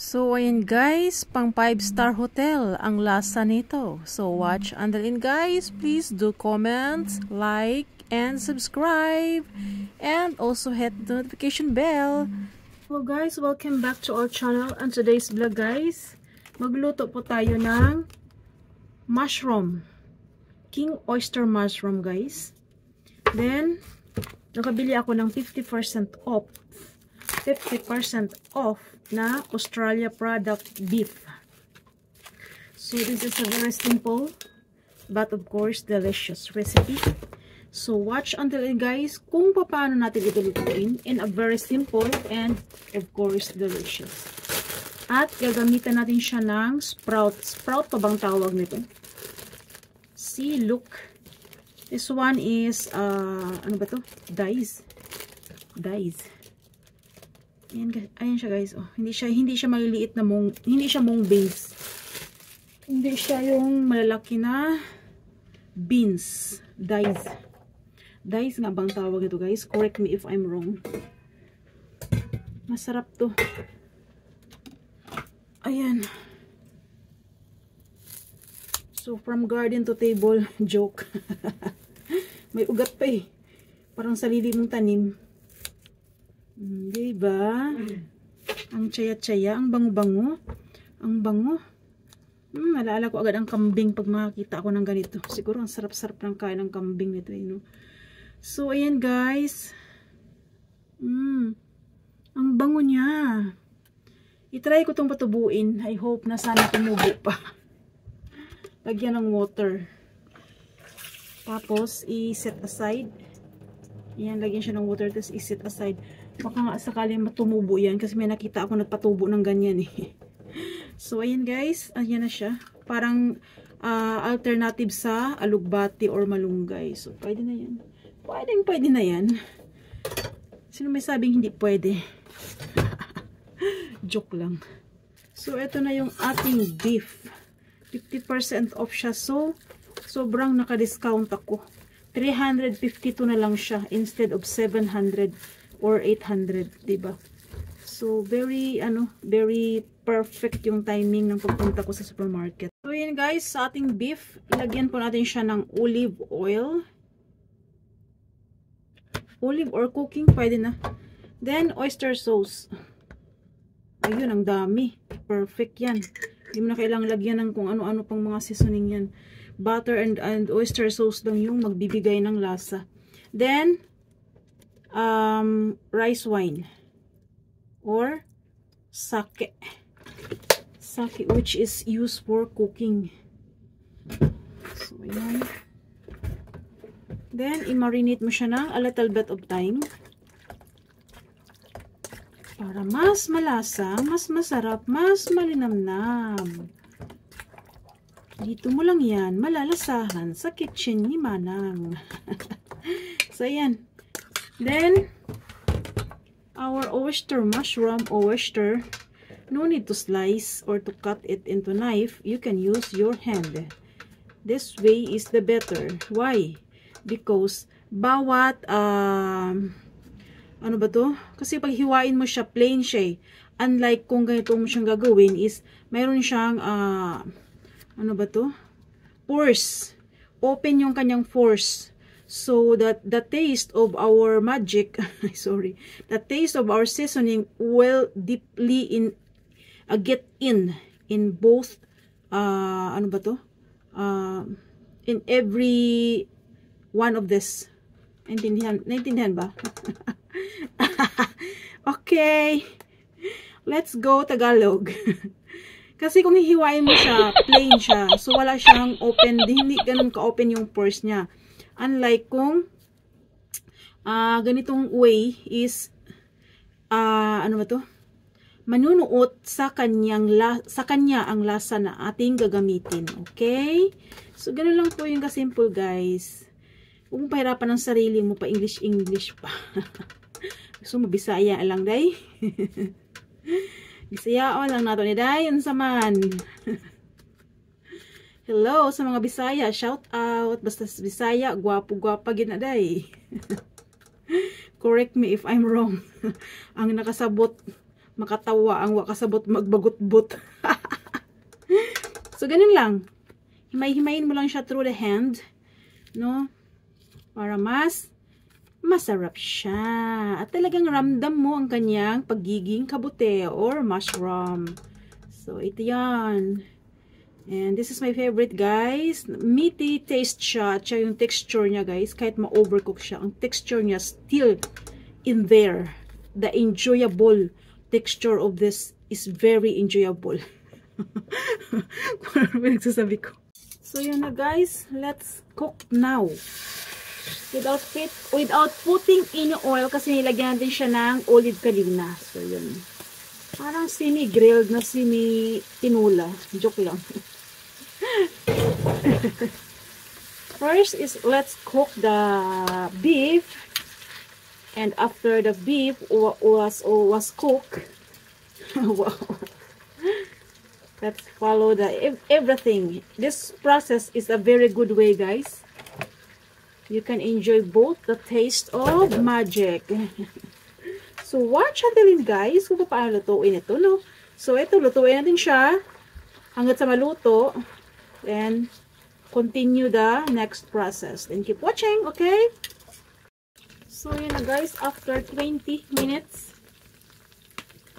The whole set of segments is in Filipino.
So, ayan guys, pang 5-star hotel ang lasa nito. So, watch until in guys. Please do comment, like, and subscribe. And also hit the notification bell. Hello guys, welcome back to our channel. And today's vlog guys, magluto po tayo ng mushroom. King oyster mushroom guys. Then, nakabili ako ng 50% off na Australia product beef. So this is a very simple but of course delicious recipe. So watch until end guys kung paano natin ito lutuin in a very simple and of course delicious. At gagamitan natin siya ng sprout. Sprout pa bang tawag nito? See, look. This one is ano ba to? Dice. Ayan siya guys. Oh, hindi siya maliliit na hindi siya mung beans. Hindi siya yung malalaki na beans. Dice. Dice nga bang tawag ito guys? Correct me if I'm wrong. Masarap to. Ayan. So from garden to table, joke. May ugat pa eh. Parang sarili mong tanim. Diba? Ang tsaya-tsaya, ang bango-bango. Ang bango. Naalala ko agad ang kambing pag makakita ako ng ganito. Siguro ang sarap-sarap ng kain ng kambing nito. You know? So, ayan guys. Ang bango niya. I-try ko itong patubuin. I hope na sana tumubo pa. Lagyan ng water. Tapos, i-set aside. Yan, lagyan siya ng water. Tapos, i-set aside. Baka nga sakaling matumubo yan. Kasi may nakita ako nagpatubo ng ganyan eh. So, ayan guys. Ayan na siya. Parang alternative sa alugbati or malunggay. So, pwede na yan. Pwede na yan. Sino may sabing hindi pwede? Joke lang. So, ito na yung ating beef. 50% off siya. So, sobrang naka-discount ako. 352 na lang siya instead of 700 or 800, diba? So, very perfect yung timing ng pagpunta ko sa supermarket. So, yun guys, sa ating beef, ilagyan po natin siya ng olive oil. Olive or cooking, pwede na. Then, oyster sauce. Ayun, ang dami. Perfect yan. Hindi mo na kailangang lagyan ng kung ano-ano pang mga seasoning yan. Butter and oyster sauce lang yung magbibigay ng lasa. Then, rice wine or sake. Sake which is used for cooking. So, ayan. Then, i-marinate mo siya ng a little bit of time. Para mas malasa, mas masarap, mas malinamnam. Dito mo lang yan, malalasahan sa kitchen ni Manang. So, ayan. Then, our mushroom oyster, no need to slice or to cut it into knife. You can use your hand. This way is the better. Why? Because, bawat, ano ba to? Kasi pag hiwain mo siya, plain siya eh. Unlike kung ganito mo siyang gagawin is, mayroon siyang, ano ba to? Pores. Open yung kanyang pores. So that the taste of our magic, sorry, the taste of our seasoning will deeply get in both, ano ba to? In every one of this. Naintindihan ba? Okay. Let's go Tagalog. Kasi kung hihiwain mo siya, plain siya. So, wala siyang open. Hindi ganun ka-open yung pores niya. Unlike kung ganitong way is ano ba to? Manunuot sa kanya ang lasa na ating gagamitin. Okay? So, ganun lang po yung kasimple guys. Huwag mong pahirapan ng sarili mo pa English pa. So, mabisaya lang day. Bisaya lang nato ni day. Yun sa man. Hello sa mga Bisaya, shout out. Basta Bisaya, gwapo-gwapa gid na day. Correct me if I'm wrong. Ang nakasabot makatawa ang wakasabot magbagot-bot. So, ganun lang. Himay-himayin mo lang siya through the hand, no? Para mas masarap siya. At talagang ramdam mo ang kanyang pagiging kabute or mushroom. So, ito yan. And this is my favorite, guys. Meaty taste siya. At siya yung texture niya, guys. Kahit ma-overcook siya, ang texture niya still in there. The enjoyable texture of this is very enjoyable. Kung ano ba nagsasabi ko. So, yun na, guys. Let's cook now. Without putting any oil kasi nilagyan natin siya ng olive kanina. So, yun. Parang semi-grilled na semi-tinula. Joke lang. First is let's cook the beef, and after the beef was cooked, wow, let's follow the everything. This process is a very good way, guys. You can enjoy both the taste of magic. So watch until in, guys, kung paano lutuin ito, no? So ito, lutuin natin siya hanggat sa maluto. Then, continue the next process. Then, keep watching, okay? So, yun na, guys. After 20 minutes,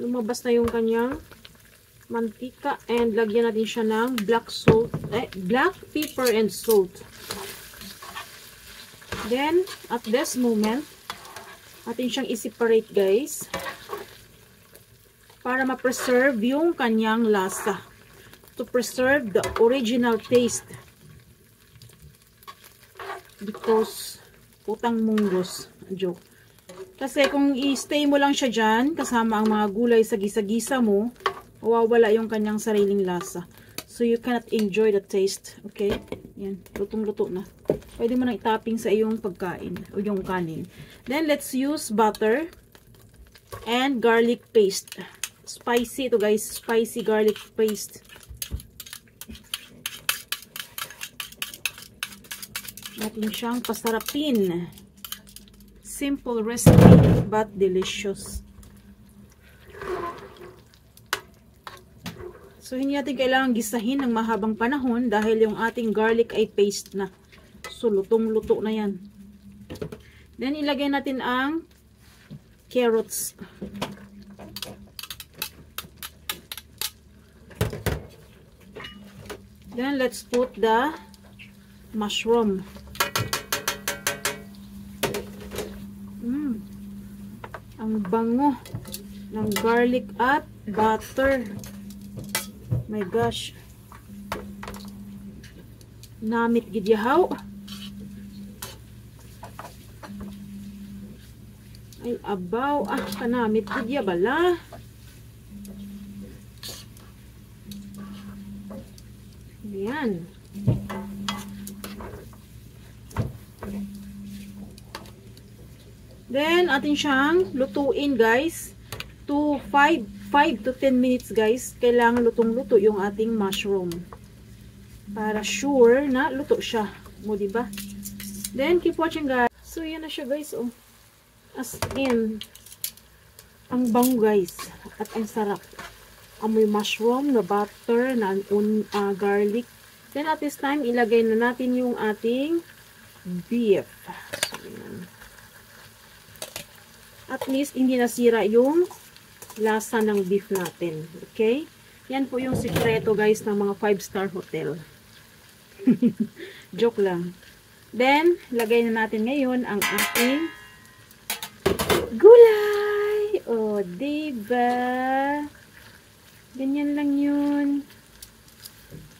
lumabas na yung kanyang mantika. And, lagyan natin siya ng black pepper and salt. Then, at this moment, atin siyang i-separate, guys. Para ma-preserve yung kanyang lasa. To preserve the original taste, because utang munggos, joke. Kasi kung i-stay mo lang siya dyan kasama ang mga gulay sa gisa-gisa mo, mawawala yung kanyang sariling lasa, so you cannot enjoy the taste. Okay, yan, lutong-luto na. Pwede mo nang itapping sa iyong pagkain o yung kanin. Then let's use butter and garlic paste. Spicy ito, guys, spicy garlic paste. Natin siyang pasarapin. Simple recipe but delicious. So, hindi natin kailangan gisahin ng mahabang panahon dahil yung ating garlic ay paste na. So, lutong-luto na yan. Then, ilagay natin ang carrots. Then, let's put the mushroom. Ang bango ng garlic at butter. My gosh. Namit gidyahaw. Ay, abaw. Kanamit gidya bala. Ayan. Then, atin siyang lutuin, guys. To 5 to 10 minutes, guys. Kailangan lutong-luto yung ating mushroom. Para sure na luto siya. Mo, diba? Then, keep watching, guys. So, yan na siya, guys. Oh. As in, ang bango, guys. At ang sarap. Amoy mushroom, na butter, na garlic. Then, at this time, ilagay na natin yung ating beef. So, yan. At least, hindi nasira yung lasa ng beef natin. Okay? Yan po yung sikreto, guys, ng mga 5-star hotel. Joke lang. Then, lagay na natin ngayon ang ating gulay. O, diba? Ganyan lang yun.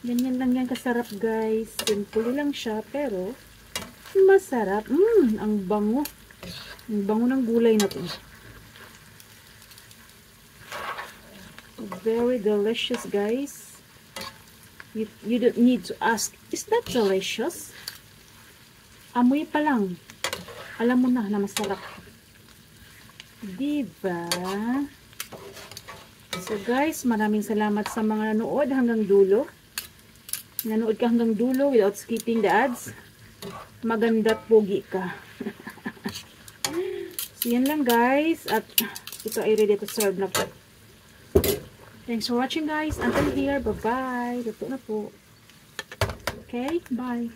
Ganyan lang yan kasarap, guys. Simple lang siya, pero masarap. Ang bango. Ang bango ng gulay na to. Very delicious, guys. You don't need to ask, is that delicious? Amoy pa lang. Alam mo na masarap. Diba? So, guys, maraming salamat sa mga nanood hanggang dulo. Nanood ka hanggang dulo without skipping the ads. Maganda't pogi ka. So, yan lang, guys. At ito ay ready to serve na po. Thanks for watching guys. Until here, bye-bye. Luto na po. Okay, bye.